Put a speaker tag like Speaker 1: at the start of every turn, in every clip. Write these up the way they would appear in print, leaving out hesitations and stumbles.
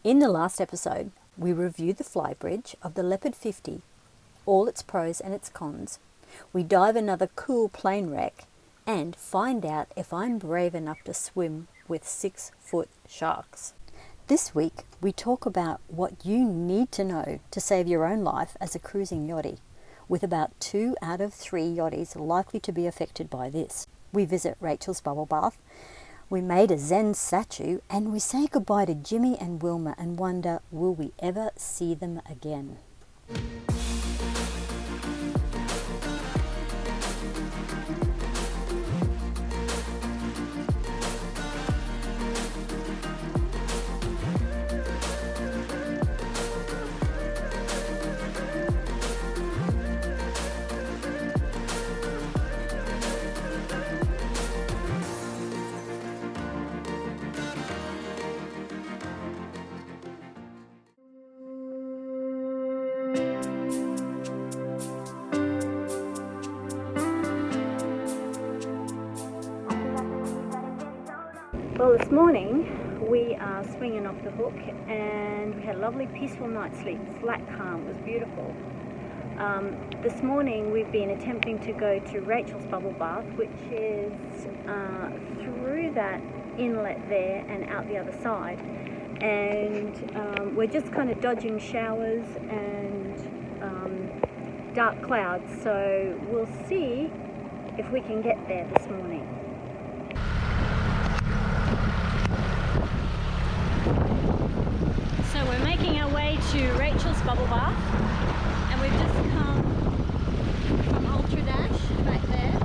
Speaker 1: In the last episode, we reviewed the flybridge of the Leopard 50, all its pros and its cons. We dive another cool plane wreck and find out if I'm brave enough to swim with 6-foot sharks. This week, we talk about what you need to know to save your own life as a cruising yachtie, with about 2 out of 3 yachties likely to be affected by this. We visit Rachel's Bubblebath, we made a Zen statue, and we say goodbye to Jimmy and Wilma and wonder, will we ever see them again? Well, this morning we are swinging off the hook and we had a lovely peaceful night's sleep, flat calm, it was beautiful. This morning we've been attempting to go to Rachel's Bubblebath, which is through that inlet there and out the other side, and we're just kind of dodging showers and dark clouds, so we'll see if we can get there this morning. So we're making our way to Rachel's Bubblebath, and we've just come from Ultra Dash back there.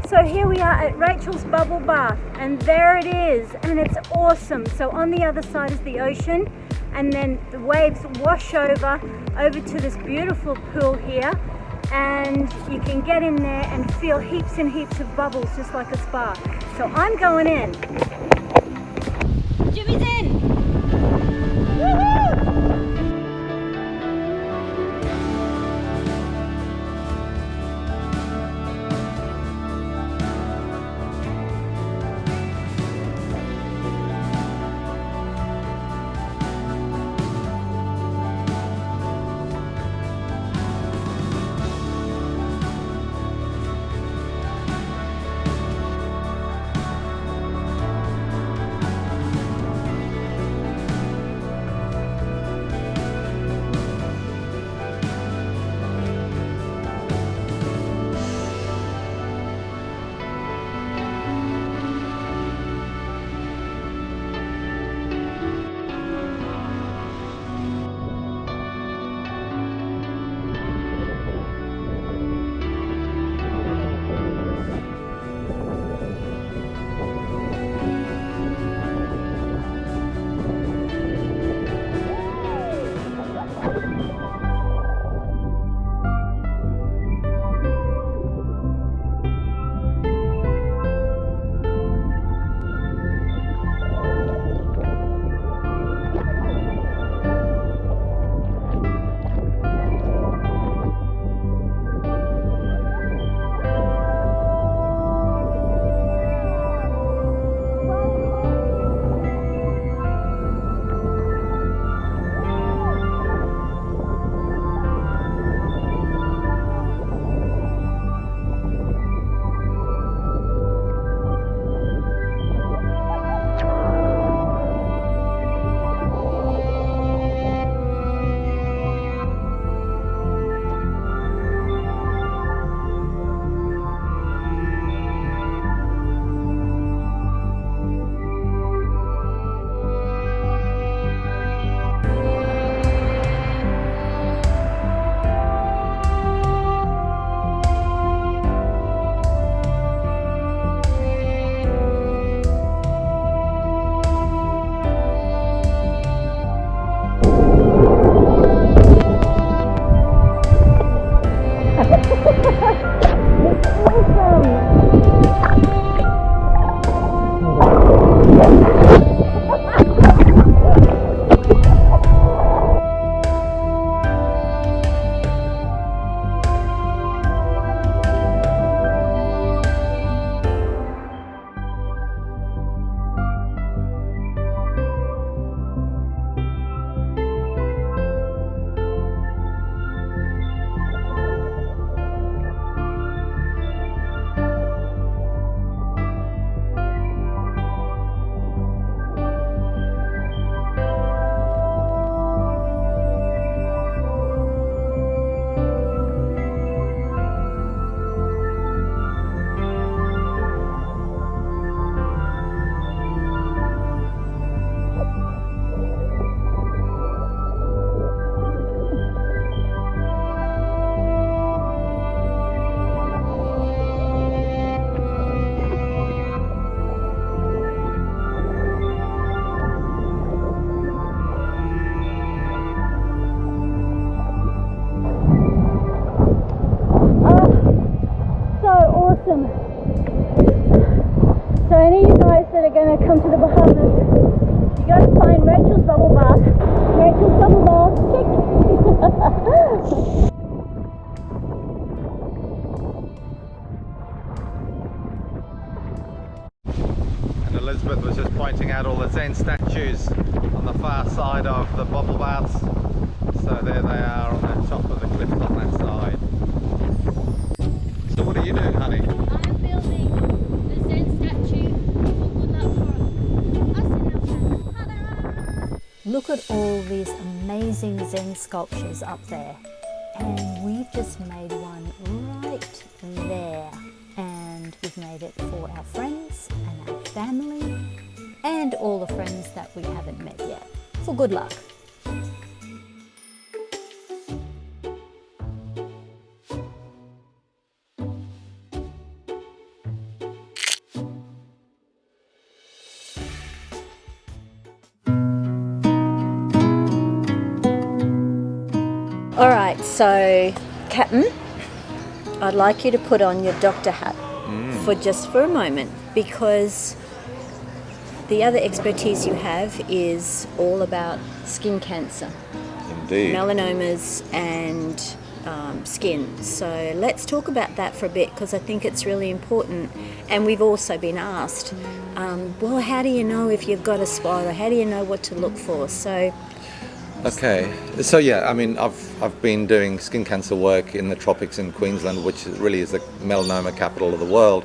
Speaker 1: So here we are at Rachel's Bubblebath, and there it is, and it's awesome. So on the other side is the ocean, and then the waves wash over to this beautiful pool here, and you can get in there and feel heaps and heaps of bubbles, just like a spa. So I'm going in. Jimmy's in! Woohoo! Rachel's bubble bath. Rachel's bubble bath.
Speaker 2: And Elizabeth was just pointing out all the Zen statues on the far side of the bubble baths. So there they are on the top of the cliff on that side. So what are you doing, honey?
Speaker 1: I'm building the Zen statue for good luck for us in the family. Look at all these amazing Zen sculptures up there. And we've just made one right there. And we've made it for our friends and our family and all the friends that we haven't met yet. For good luck. All right, so Captain, I'd like you to put on your doctor hat for a moment, because the other expertise you have is all about skin cancer.
Speaker 2: Indeed.
Speaker 1: Melanomas and skin. So let's talk about that for a bit, because I think it's really important. And we've also been asked, well, how do you know if you've got a spot, or how do you know what to look for? So
Speaker 2: Okay, so yeah, I mean, I've been doing skin cancer work in the tropics in Queensland, which really is the melanoma capital of the world,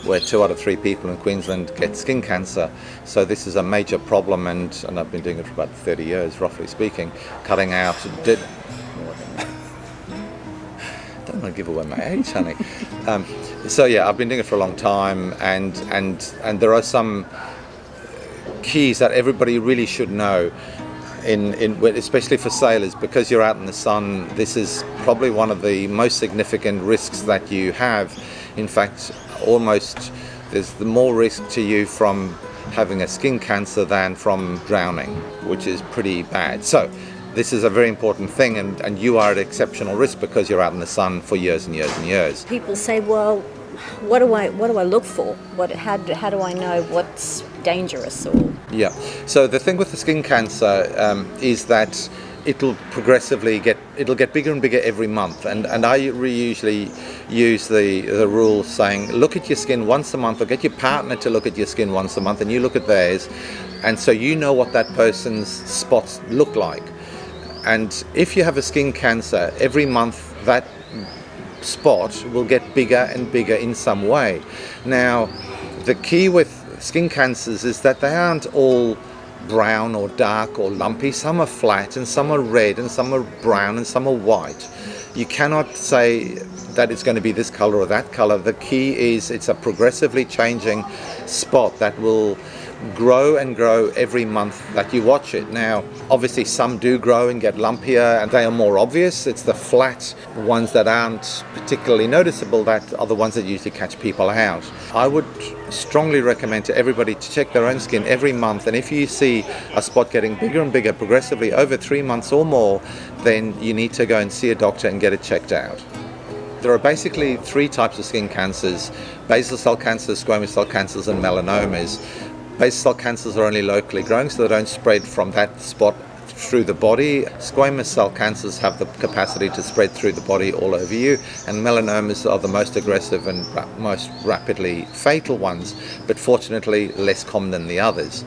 Speaker 2: where 2 out of 3 people in Queensland get skin cancer. So this is a major problem, and I've been doing it for about 30 years, roughly speaking, cutting out. Don't want to give away my age, honey. So yeah, I've been doing it for a long time, and there are some keys that everybody really should know. Especially for sailors, because you're out in the sun, this is probably one of the most significant risks that you have. In fact, almost there's the more risk to you from having a skin cancer than from drowning, which is pretty bad. So this is a very important thing, and you are at exceptional risk because you're out in the sun for years and years and years.
Speaker 1: people say, well, what do I look for? How do I know what's dangerous? Or
Speaker 2: Yeah. So the thing with the skin cancer is that it'll progressively get bigger and bigger every month, and I usually use the rule saying, look at your skin once a month, or get your partner to look at your skin once a month, and you look at theirs, and so you know what that person's spots look like. And if you have a skin cancer, every month that spot will get bigger and bigger in some way. Now, the key with skin cancers is that they aren't all brown or dark or lumpy. Some are flat, and some are red, and some are brown, and some are white. You cannot say that it's going to be this color or that color. The key is it's a progressively changing spot that will grow and grow every month that you watch it. Now, obviously some do grow and get lumpier, and they are more obvious. It's the flat ones that aren't particularly noticeable that are the ones that usually catch people out. I would strongly recommend to everybody to check their own skin every month, and if you see a spot getting bigger and bigger progressively over 3 months or more, then you need to go and see a doctor and get it checked out. There are basically 3 types of skin cancers: basal cell cancers, squamous cell cancers, and melanomas. Basal cell cancers are only locally growing, so they don't spread from that spot through the body. Squamous cell cancers have the capacity to spread through the body all over you, and melanomas are the most aggressive and most rapidly fatal ones, but fortunately less common than the others.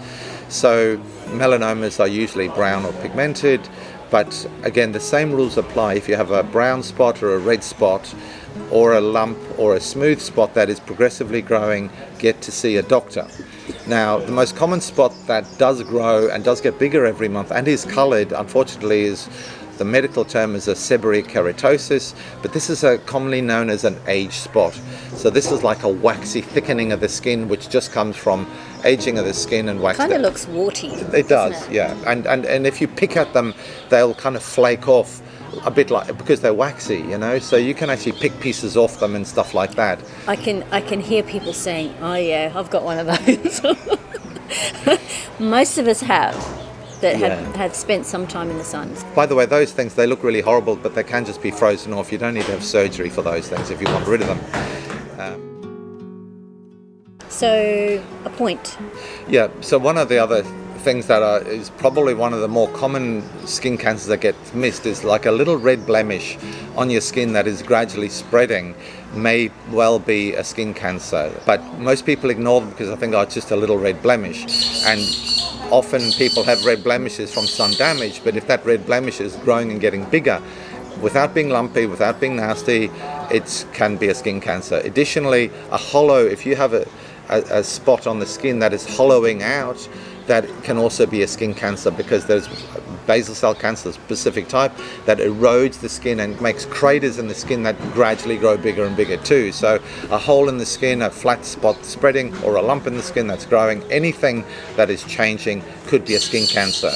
Speaker 2: So melanomas are usually brown or pigmented, but again, the same rules apply. If you have a brown spot or a red spot or a lump or a smooth spot that is progressively growing, get to see a doctor. Now, the most common spot that does grow and does get bigger every month and is coloured, unfortunately, is the medical term is a seborrheic keratosis, but this is commonly known as an age spot. So this is like a waxy thickening of the skin, which just comes from aging of the skin and wax.
Speaker 1: kind of looks warty.
Speaker 2: It does, yeah. And if you pick at them, they'll kind of flake off a bit, like, because they're waxy, you know, so you can actually pick pieces off them and stuff like that.
Speaker 1: I can hear people saying, oh yeah, I've got one of those. Most of us have have spent some time in the sun.
Speaker 2: By the way, those things, they look really horrible, but they can just be frozen off. You don't need to have surgery for those things if you want rid of them.
Speaker 1: So, a point.
Speaker 2: Yeah, so one of the other things that is probably one of the more common skin cancers that gets missed is like a little red blemish on your skin that is gradually spreading may well be a skin cancer, but most people ignore them because I think, oh, it's just a little red blemish. And often people have red blemishes from sun damage, but if that red blemish is growing and getting bigger, without being lumpy, without being nasty, it can be a skin cancer. Additionally, a hollow, if you have a spot on the skin that is hollowing out, that can also be a skin cancer, because there's basal cell cancer, specific type, that erodes the skin and makes craters in the skin that gradually grow bigger and bigger too. So a hole in the skin, a flat spot spreading, or a lump in the skin that's growing, anything that is changing could be a skin cancer.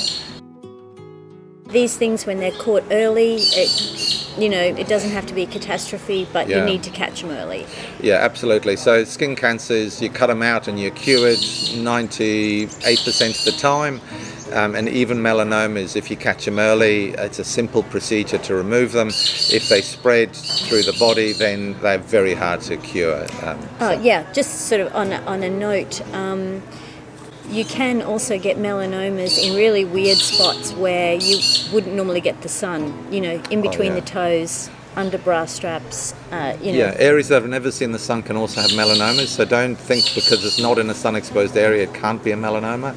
Speaker 1: These things, when they're caught early, it doesn't have to be a catastrophe, but you need to catch them early. Yeah,
Speaker 2: absolutely. So skin cancers, you cut them out and you're cured 98% of the time. And even melanomas, if you catch them early, it's a simple procedure to remove them. If they spread through the body, then they're very hard to cure.
Speaker 1: Just sort of on a note, you can also get melanomas in really weird spots where you wouldn't normally get the sun, in between the toes, under bra straps,
Speaker 2: Yeah, areas that have never seen the sun can also have melanomas, so don't think because it's not in a sun-exposed area it can't be a melanoma.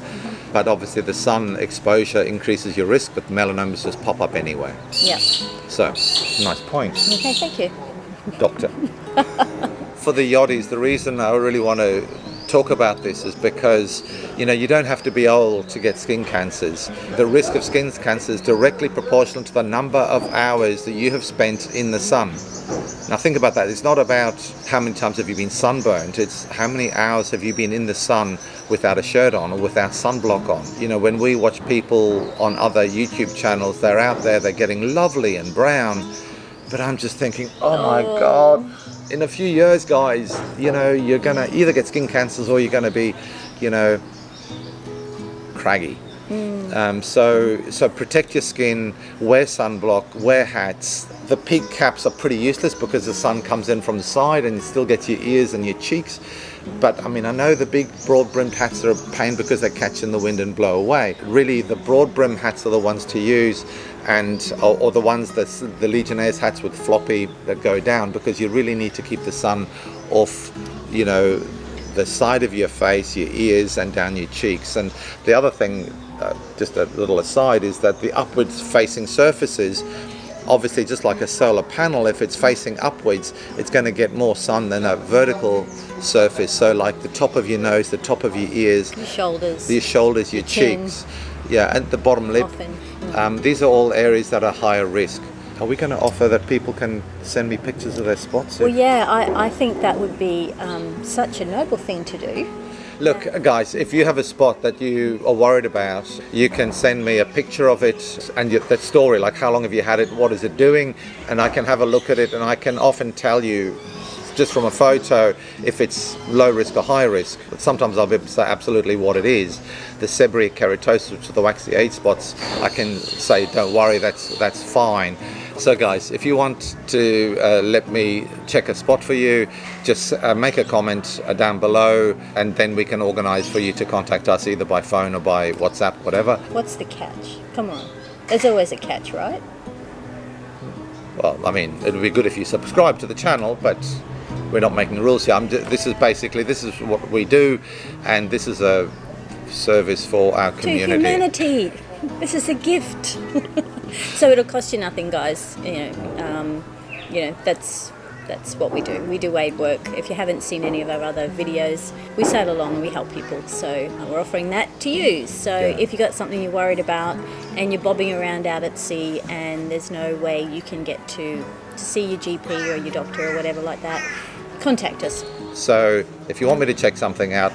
Speaker 2: But obviously the sun exposure increases your risk, but melanomas just pop up anyway.
Speaker 1: Yeah.
Speaker 2: So, nice point.
Speaker 1: Okay, thank you.
Speaker 2: Doctor. For the yachties, the reason I really want to talk about this is because you don't have to be old to get skin cancers. The risk of skin cancer is directly proportional to the number of hours that you have spent in the sun. Now think about that. It's not about how many times have you been sunburned, it's how many hours have you been in the sun without a shirt on or without sunblock on. When we watch people on other YouTube channels, they're out there, they're getting lovely and brown, but I'm just thinking, oh my God, in a few years, guys, you're going to either get skin cancers or you're going to be, craggy. So protect your skin, wear sunblock, wear hats. The peak caps are pretty useless because the sun comes in from the side and it still gets your ears and your cheeks. But I know the big broad brimmed hats are a pain because they catch in the wind and blow away. Really, the broad brim hats are the ones to use, or the ones that's the Legionnaires hats with floppy that go down, because you really need to keep the sun off, the side of your face, your ears, and down your cheeks. And the other thing, just a little aside, is that the upwards facing surfaces, obviously just like a solar panel, if it's facing upwards, it's going to get more sun than a vertical surface. So like the top of your nose, the top of your ears, your shoulders, your cheeks, and the bottom lip. These are all areas that are higher risk. Are we going to offer that people can send me pictures of their spots?
Speaker 1: Well, I think that would be such a noble thing to do.
Speaker 2: Look, guys, if you have a spot that you are worried about, you can send me a picture of it and that story, like how long have you had it, what is it doing, and I can have a look at it, and I can often tell you just from a photo if it's low risk or high risk. But sometimes I'll be able to say absolutely what it is. The seborrheic keratosis, which are the waxy age spots, I can say don't worry, that's fine. So guys, if you want to let me check a spot for you, just make a comment down below, and then we can organise for you to contact us either by phone or by WhatsApp, whatever.
Speaker 1: What's the catch? Come on. There's always a catch, right?
Speaker 2: Well, it would be good if you subscribe to the channel, but we're not making the rules here. This is what we do, and this is a service for our community.
Speaker 1: To humanity. This is a gift. So it'll cost you nothing, guys. That's what we do. We do aid work. If you haven't seen any of our other videos, we sail along and we help people. So we're offering that to you. So if you've got something you're worried about and you're bobbing around out at sea and there's no way you can get to see your GP or your doctor or whatever like that, contact us.
Speaker 2: So if you want me to check something out,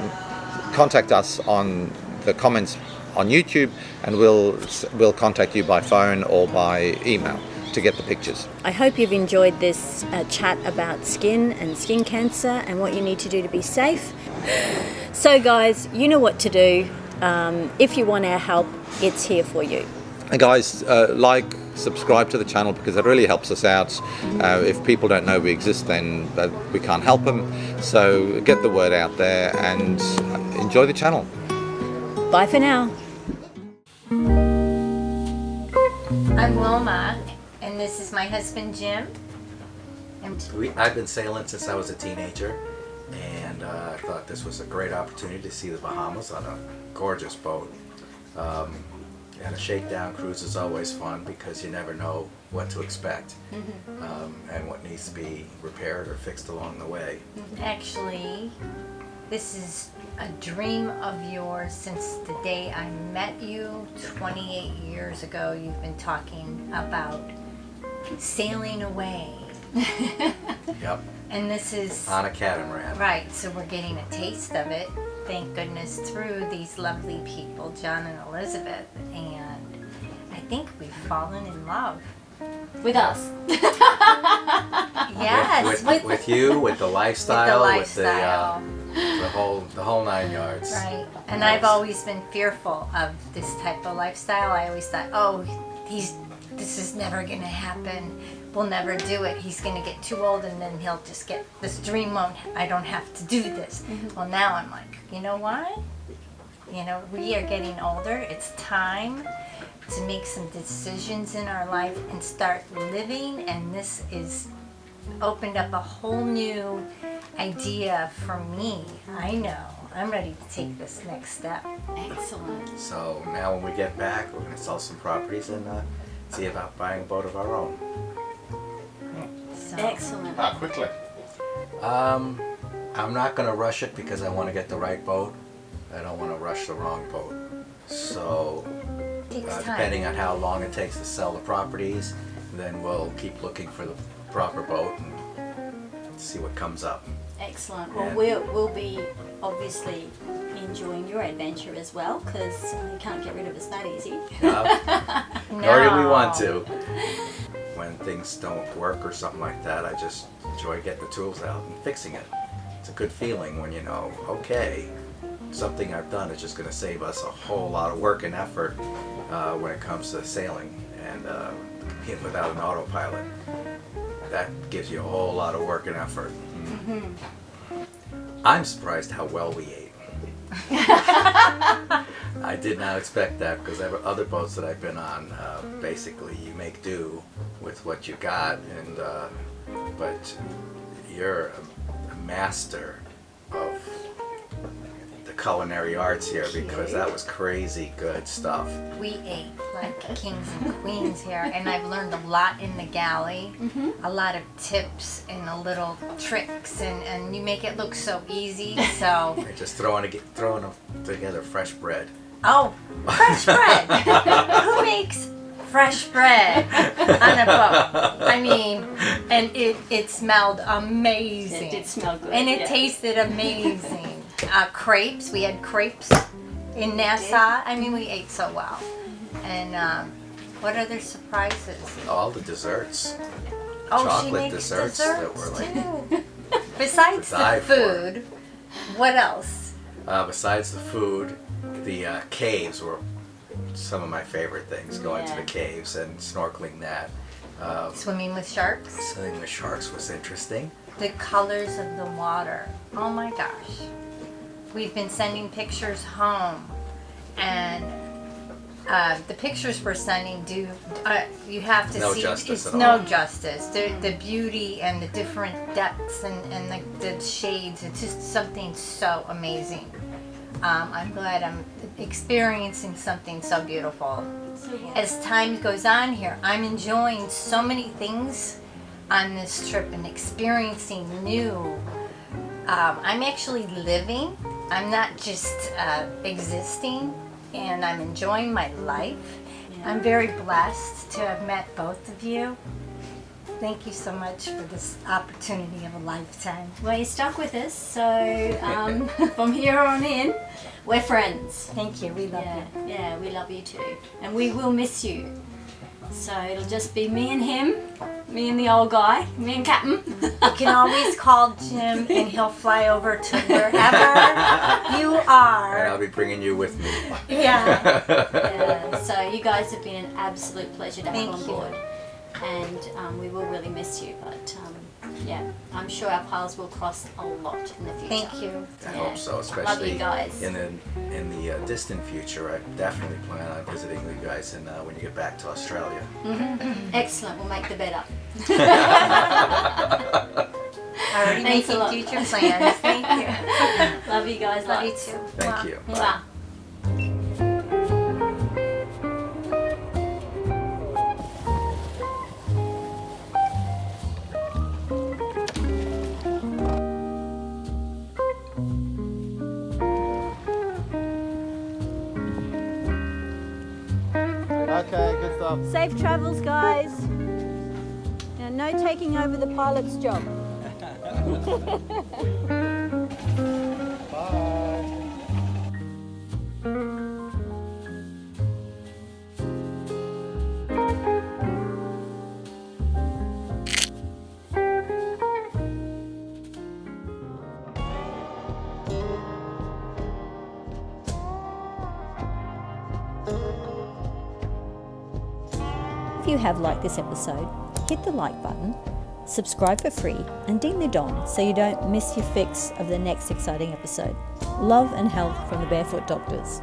Speaker 2: contact us on the comments on YouTube, and we'll contact you by phone or by email to get the pictures.
Speaker 1: I hope you've enjoyed this chat about skin and skin cancer and what you need to do to be safe. So guys, you know what to do. If you want our help, it's here for you.
Speaker 2: And guys, subscribe to the channel, because it really helps us out. If people don't know we exist, then we can't help them. So get the word out there and enjoy the channel.
Speaker 1: Bye for now. I'm Wilma, and this is my husband Jim. And
Speaker 2: I've been sailing since I was a teenager, and I thought this was a great opportunity to see the Bahamas on a gorgeous boat. And a shakedown cruise is always fun because you never know what to expect and what needs to be repaired or fixed along the way.
Speaker 1: actually, this is a dream of yours since the day I met you 28 years ago. You've been talking about sailing away.
Speaker 2: Yep.
Speaker 1: And this is
Speaker 2: On a catamaran.
Speaker 1: right, so we're getting a taste of it, thank goodness, through these lovely people, John and Elizabeth, and I think we've fallen in love.
Speaker 3: With us.
Speaker 1: Yes,
Speaker 2: with you, with the lifestyle,
Speaker 1: lifestyle.
Speaker 2: the whole 9 yards.
Speaker 1: right. And I've always been fearful of this type of lifestyle. I always thought, oh, this is never gonna happen. We'll never do it. He's gonna get too old, and then he'll just get this dream won't. I don't have to do this. Well, now I'm like, you know what? You know, we are getting older. It's time to make some decisions in our life and start living. And this is opened up a whole new idea for me. I know. I'm ready to take this next step.
Speaker 3: Excellent.
Speaker 2: So now when we get back, we're going to sell some properties and see about buying a boat of our own.
Speaker 1: So,
Speaker 3: Excellent.
Speaker 4: How quickly?
Speaker 2: I'm not going to rush it because I want to get the right boat. I don't want to rush the wrong boat. So
Speaker 1: takes time.
Speaker 2: depending on how long it takes to sell the properties, then we'll keep looking for the proper boat and see what comes up.
Speaker 3: Excellent. Well,
Speaker 2: Yeah.
Speaker 3: we'll be obviously enjoying your adventure as well, because you can't get rid of us that easy.
Speaker 2: Nor do we want to. When things don't work or something like that, I just enjoy getting the tools out and fixing it. It's a good feeling when you know, okay, something I've done is just going to save us a whole lot of work and effort when it comes to sailing and being without an autopilot. That gives you a whole lot of work and effort. I'm surprised how well we ate. I did not expect that because other boats that I've been on, basically you make do with what you got, and but you're a master of the culinary arts here because that was crazy good stuff.
Speaker 1: We ate like kings and queens here, and I've learned a lot in the galley. A lot of tips and a little tricks, and you make it look so easy. So
Speaker 2: You're just throwing together fresh bread.
Speaker 1: oh, fresh bread. Who makes fresh bread on a boat? I mean, and it smelled amazing.
Speaker 3: It did smell good.
Speaker 1: And it
Speaker 3: yeah.
Speaker 1: tasted amazing. Crepes, we had crepes in Nassau. I mean, we ate so well. And what other surprises?
Speaker 2: All the desserts.
Speaker 1: Oh, she
Speaker 2: Chocolate
Speaker 1: makes
Speaker 2: desserts
Speaker 1: desserts,
Speaker 2: that were like
Speaker 1: too. Besides
Speaker 2: to
Speaker 1: the
Speaker 2: die for.
Speaker 1: food, what else?
Speaker 2: Besides the food, the caves were some of my favorite things. Going to
Speaker 3: Yeah.
Speaker 2: the caves and snorkeling that.
Speaker 1: Swimming with sharks?
Speaker 2: Swimming with sharks was interesting.
Speaker 1: The colors of the water. Oh my gosh. We've been sending pictures home, and the pictures we're sending you have to
Speaker 2: No
Speaker 1: see.
Speaker 2: justice
Speaker 1: It's
Speaker 2: at
Speaker 1: no
Speaker 2: all.
Speaker 1: justice. The beauty and the different depths and the shades. It's just something so amazing. I'm glad I'm experiencing something so beautiful. As time goes on here, I'm enjoying so many things on this trip and experiencing new. I'm actually living. I'm not just existing, and I'm enjoying my life.
Speaker 3: Yeah.
Speaker 1: I'm very blessed to have met both of you. Thank you so much for this opportunity of a lifetime.
Speaker 3: Well, you stuck with us, so from here on in, we're friends.
Speaker 1: Thank you. We love
Speaker 3: Yeah,
Speaker 1: you.
Speaker 3: yeah, we love you too, and we will miss you. So it'll just be me and him, me and the old guy, me and Captain.
Speaker 1: You can always call Jim, and he'll fly over to wherever you
Speaker 2: And I'll
Speaker 1: are.
Speaker 2: be bringing you with me.
Speaker 1: Yeah.
Speaker 3: Yeah, so you guys have been an absolute pleasure to have
Speaker 1: Thank
Speaker 3: on
Speaker 1: you.
Speaker 3: board, and we will really miss you. But Yeah, I'm sure our paths will cross a lot in the future.
Speaker 1: Thank you.
Speaker 4: I hope so,
Speaker 3: Love
Speaker 4: especially
Speaker 3: you guys.
Speaker 4: in the distant future. I definitely plan on visiting you guys when you get back to Australia.
Speaker 3: Excellent, we'll make the bed up.
Speaker 1: Already
Speaker 3: Thanks a
Speaker 1: making
Speaker 3: lot.
Speaker 1: future plans. Thank you.
Speaker 3: Love you guys.
Speaker 1: Love you
Speaker 3: lots.
Speaker 1: too.
Speaker 4: Thank you.
Speaker 3: Mwah.
Speaker 2: Okay, good stuff.
Speaker 1: Safe travels, guys. Now, no taking over the pilot's job.
Speaker 2: Bye.
Speaker 1: If you have liked this episode, hit the like button, subscribe for free, and ding the dong so you don't miss your fix of the next exciting episode. Love and health from the Barefoot Doctors.